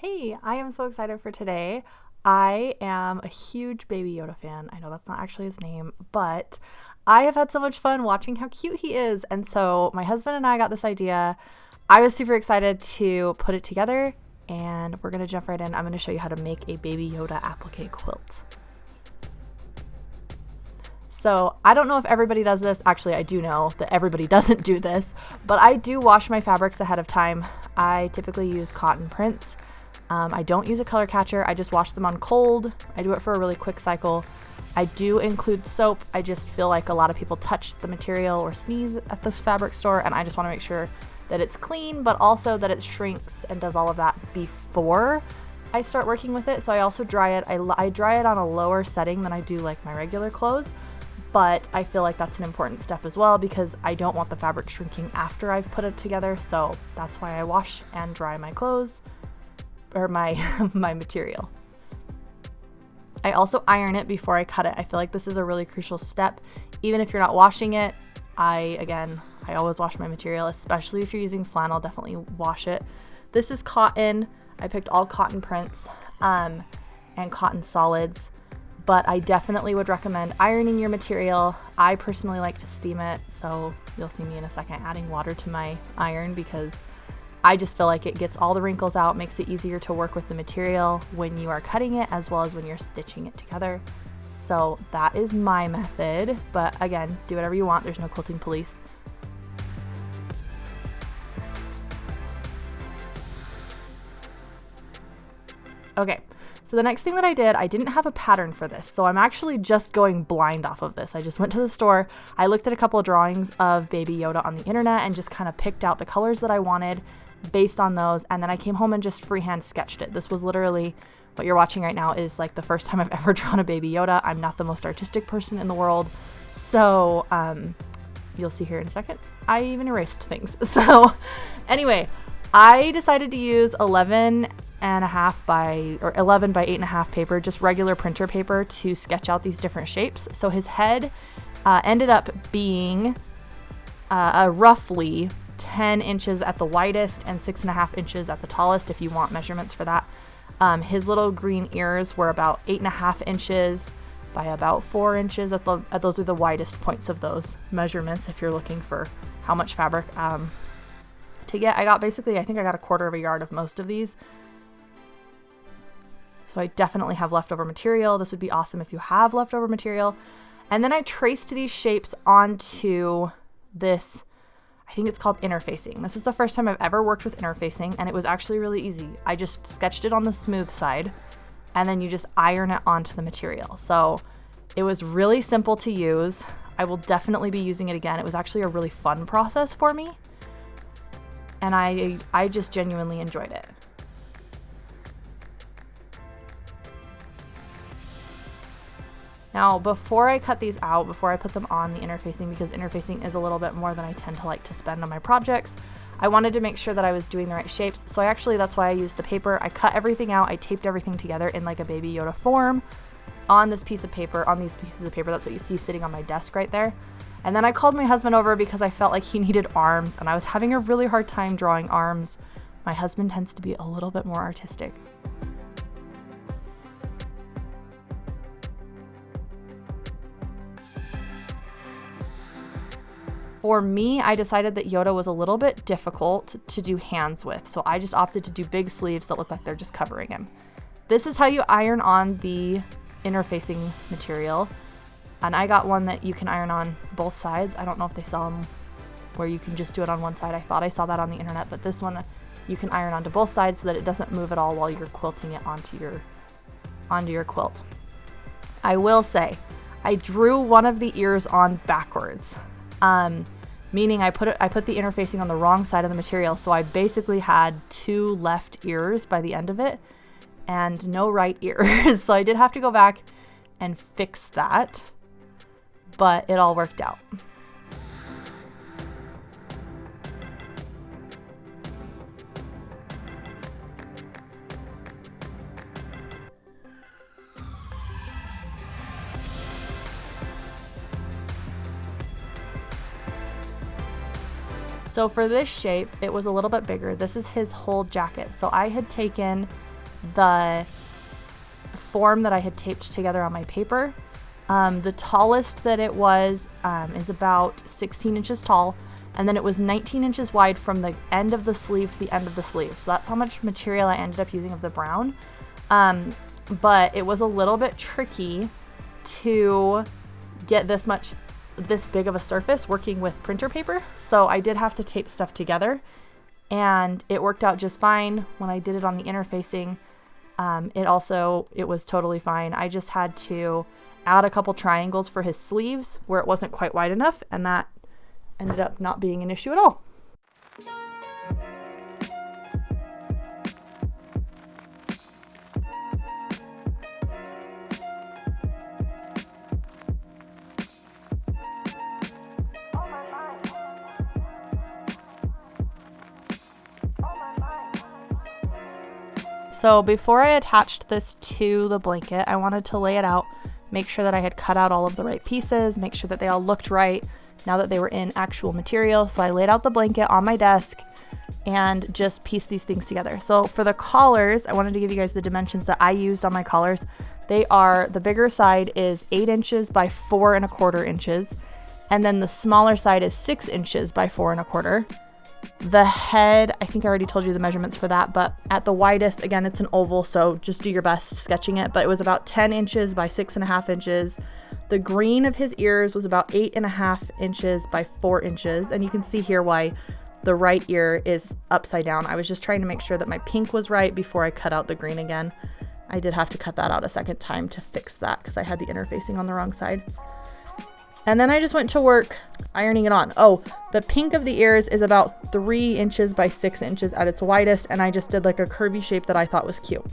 Hey, I am so excited for today. I am a huge Baby Yoda fan. I know that's not actually his name, but I have had so much fun watching how cute he is. And so my husband and I got this idea. I was super excited to put it together, and we're going to jump right in. I'm going to show you how to make a Baby Yoda applique quilt. So I don't know if everybody does this. Actually, I do know that everybody doesn't do this, but I do wash my fabrics ahead of time. I typically use cotton prints. I don't use a color catcher. I just wash them on cold. I do it for a really quick cycle. I do include soap. I just feel like a lot of people touch the material or sneeze at this fabric store, and I just want to make sure that it's clean, but also that it shrinks and does all of that before I start working with it. So I also dry it. I dry it on a lower setting than I do like my regular clothes, but I feel like that's an important step as well because I don't want the fabric shrinking after I've put it together. So that's why I wash and dry my clothes or my material. I also iron it before I cut it. I feel like this is a really crucial step. Even if you're not washing it, I always wash my material, especially if you're using flannel, definitely wash it. This is cotton. I picked all cotton prints and cotton solids, but I definitely would recommend ironing your material. I personally like to steam it, so you'll see me in a second adding water to my iron because I just feel like it gets all the wrinkles out, makes it easier to work with the material when you are cutting it as well as when you're stitching it together. So that is my method, but again, do whatever you want. There's no quilting police. Okay, so the next thing that I didn't have a pattern for this, so I'm actually just going blind off of this. I just went to the store, I looked at a couple of drawings of Baby Yoda on the internet and just kind of picked out the colors that I wanted based on those, and then I came home and just freehand sketched it. This was literally, what you're watching right now is like the first time I've ever drawn a Baby Yoda. I'm not the most artistic person in the world, so you'll see here in a second. I even erased things. So anyway, I decided to use 11 by 8.5 paper, just regular printer paper, to sketch out these different shapes. So his head ended up being roughly 10 inches at the widest and 6.5 inches at the tallest if you want measurements for that. His little green ears were about 8.5 inches by about 4 inches those are the widest points of those measurements if you're looking for how much fabric to get. I think I got 1/4 yard of most of these. So I definitely have leftover material. This would be awesome if you have leftover material. And then I traced these shapes onto this, I think it's called interfacing. This is the first time I've ever worked with interfacing, and it was actually really easy. I just sketched it on the smooth side, and then you just iron it onto the material. So it was really simple to use. I will definitely be using it again. It was actually a really fun process for me, and I just genuinely enjoyed it. Now, before I cut these out, before I put them on the interfacing, because interfacing is a little bit more than I tend to like to spend on my projects, I wanted to make sure that I was doing the right shapes. So that's why I used the paper. I cut everything out. I taped everything together in like a Baby Yoda form on this piece of paper, on these pieces of paper. That's what you see sitting on my desk right there. And then I called my husband over because I felt like he needed arms, and I was having a really hard time drawing arms. My husband tends to be a little bit more artistic. For me, I decided that Yoda was a little bit difficult to do hands with, so I just opted to do big sleeves that look like they're just covering him. This is how you iron on the interfacing material, and I got one that you can iron on both sides. I don't know if they sell them where you can just do it on one side. I thought I saw that on the internet, but this one you can iron onto both sides so that it doesn't move at all while you're quilting it onto your quilt. I will say, I drew one of the ears on backwards. Meaning I put the interfacing on the wrong side of the material, so I basically had 2 left ears by the end of it and no right ears. So I did have to go back and fix that, but it all worked out. So for this shape, it was a little bit bigger. This is his whole jacket. So I had taken the form that I had taped together on my paper. The tallest that it was is about 16 inches tall, and then it was 19 inches wide from the end of the sleeve to the end of the sleeve. So that's how much material I ended up using of the brown. But it was a little bit tricky to get this big of a surface working with printer paper. So I did have to tape stuff together, and it worked out just fine. When I did it on the interfacing, it was totally fine. I just had to add a couple triangles for his sleeves where it wasn't quite wide enough, and that ended up not being an issue at all. So before I attached this to the blanket, I wanted to lay it out, make sure that I had cut out all of the right pieces, make sure that they all looked right now that they were in actual material. So I laid out the blanket on my desk and just pieced these things together. So for the collars, I wanted to give you guys the dimensions that I used on my collars. The bigger side is 8 inches by 4¼ inches. And then the smaller side is 6 inches by 4¼ inches. The head, I think I already told you the measurements for that, but at the widest, again, it's an oval, so just do your best sketching it, but it was about 10 inches by 6½ inches. The green of his ears was about 8½ inches by 4 inches, and you can see here why the right ear is upside down. I was just trying to make sure that my pink was right before I cut out the green again. I did have to cut that out a second time to fix that because I had the interfacing on the wrong side. And then I just went to work ironing it on. Oh, the pink of the ears is about 3 inches by 6 inches at its widest, and I just did like a curvy shape that I thought was cute.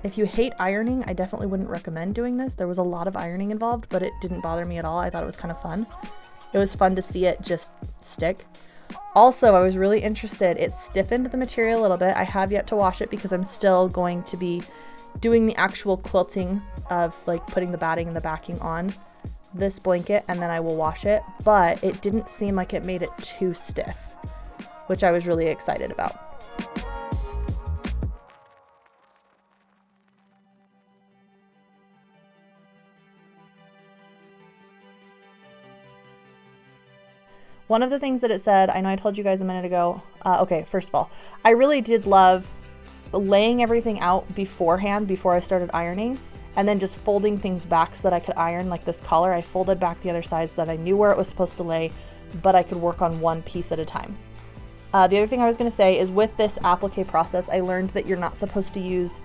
If you hate ironing, I definitely wouldn't recommend doing this. There was a lot of ironing involved, but it didn't bother me at all. I thought it was kind of fun. It was fun to see it just stick. Also, I was really interested. It stiffened the material a little bit. I have yet to wash it because I'm still going to be doing the actual quilting of like putting the batting and the backing on this blanket, and then I will wash it. But it didn't seem like it made it too stiff, which I was really excited about. One of the things that it said, I know I told you guys a minute ago, okay, first of all, I really did love laying everything out beforehand before I started ironing, and then just folding things back so that I could iron. Like this collar, I folded back the other side so that I knew where it was supposed to lay, but I could work on one piece at a time. The other thing I was going to say is with this applique process, I learned that you're not supposed to use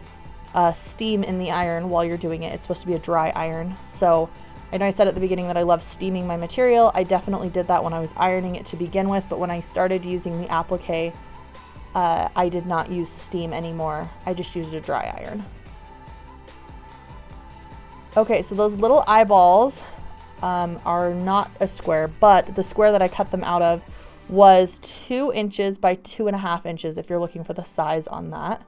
steam in the iron while you're doing it. It's supposed to be a dry iron. So I know I said at the beginning that I love steaming my material. I definitely did that when I was ironing it to begin with, but when I started using the applique, I did not use steam anymore. I just used a dry iron. Okay, so those little eyeballs are not a square, but the square that I cut them out of was 2 inches by 2½ inches if you're looking for the size on that.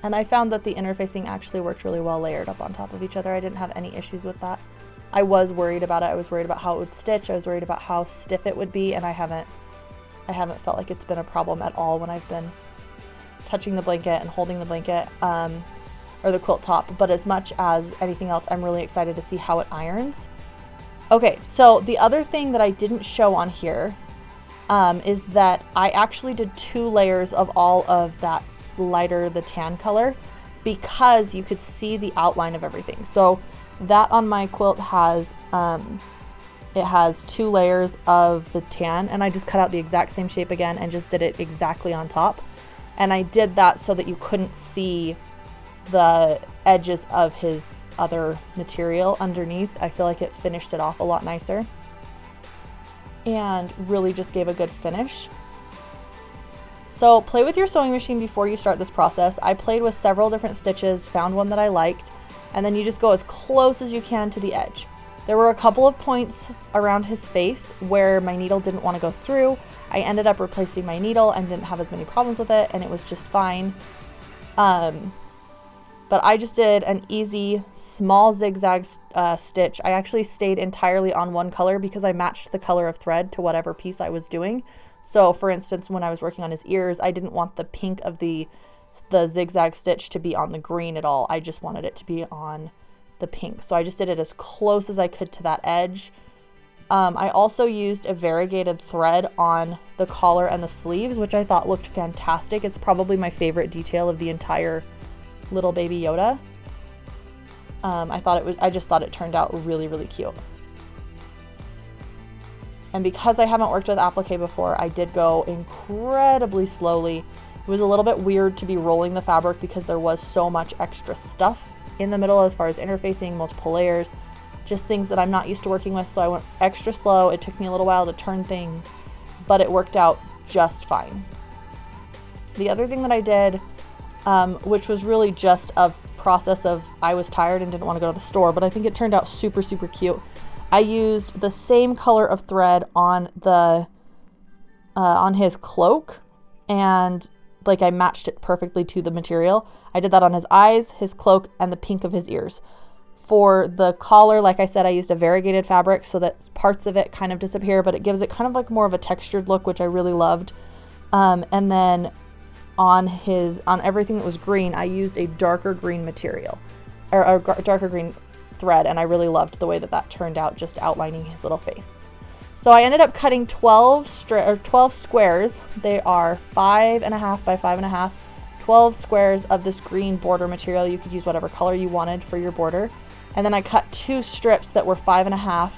And I found that the interfacing actually worked really well layered up on top of each other. I didn't have any issues with that. I was worried about it. I was worried about how it would stitch. I was worried about how stiff it would be, and I haven't felt like it's been a problem at all when I've been touching the blanket and holding the blanket or the quilt top. But as much as anything else, I'm really excited to see how it irons. Okay, so the other thing that I didn't show on here is that I actually did 2 layers of all of that lighter, the tan color, because you could see the outline of everything. So that on my quilt has it has 2 layers of the tan, and I just cut out the exact same shape again and just did it exactly on top. And I did that so that you couldn't see the edges of his other material underneath. I feel like it finished it off a lot nicer and really just gave a good finish. So play with your sewing machine before you start this process. I played with several different stitches, found one that I liked, and then you just go as close as you can to the edge. There were a couple of points around his face where my needle didn't want to go through. I ended up replacing my needle and didn't have as many problems with it, and it was just fine. But I just did an easy small zigzag stitch. I actually stayed entirely on one color because I matched the color of thread to whatever piece I was doing. So for instance, when I was working on his ears, I didn't want the pink of the zigzag stitch to be on the green at all. I just wanted it to be on the pink. So I just did it as close as I could to that edge. I also used a variegated thread on the collar and the sleeves, which I thought looked fantastic. It's probably my favorite detail of the entire little Baby Yoda. I just thought it turned out really, really cute. And because I haven't worked with applique before, I did go incredibly slowly. It was a little bit weird to be rolling the fabric because there was so much extra stuff in the middle as far as interfacing, multiple layers, just things that I'm not used to working with. So I went extra slow. It took me a little while to turn things, but it worked out just fine. The other thing that I did, which was really just a process of I was tired and didn't want to go to the store, but I think it turned out super, super cute. I used the same color of thread on his cloak, and like I matched it perfectly to the material. I did that on his eyes, his cloak, and the pink of his ears. For the collar, like I said, I used a variegated fabric so that parts of it kind of disappear, but it gives it kind of like more of a textured look, which I really loved. And then on everything that was green, I used a darker green material, or a darker green thread, and I really loved the way that turned out, just outlining his little face. So I ended up cutting 12 squares. They are 5.5 by 5.5, 12 squares of this green border material. You could use whatever color you wanted for your border. And then I cut 2 strips that were 5.5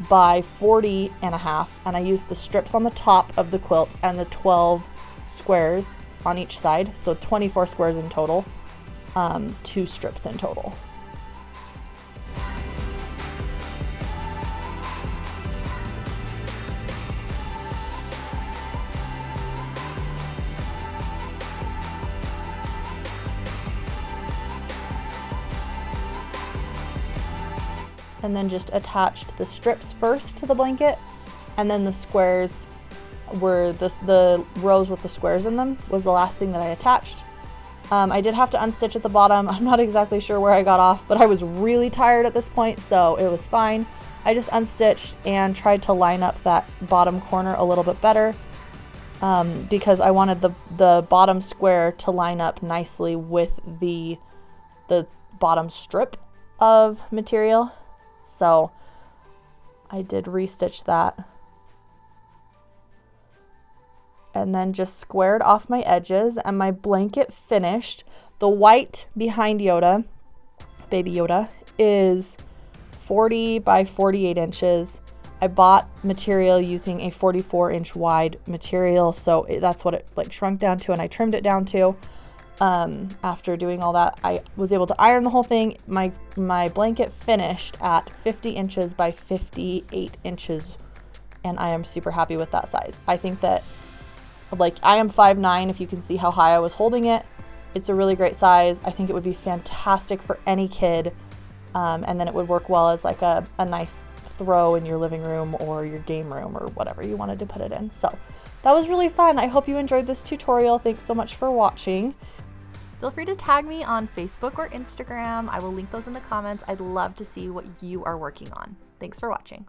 by 40.5, and I used the strips on the top of the quilt and the 12 squares on each side, so 24 squares in total, 2 strips in total. And then just attached the strips first to the blanket, and then the squares were the rows with the squares in them was the last thing that I attached. I did have to unstitch at the bottom. I'm not exactly sure where I got off, but I was really tired at this point, so it was fine. I just unstitched and tried to line up that bottom corner a little bit better, because I wanted the bottom square to line up nicely with the bottom strip of material. So I did restitch that, and then just squared off my edges, and my blanket finished. The white behind Yoda, Baby Yoda, is 40 by 48 inches. I bought material using a 44-inch wide material, so that's what it like shrunk down to, and I trimmed it down to. After doing all that, I was able to iron the whole thing. My blanket finished at 50 inches by 58 inches, and I am super happy with that size. I think that, like, I am 5'9", if you can see how high I was holding it. It's a really great size. I think it would be fantastic for any kid, and then it would work well as like a nice throw in your living room or your game room or whatever you wanted to put it in. So that was really fun. I hope you enjoyed this tutorial. Thanks so much for watching. Feel free to tag me on Facebook or Instagram. I will link those in the comments. I'd love to see what you are working on. Thanks for watching.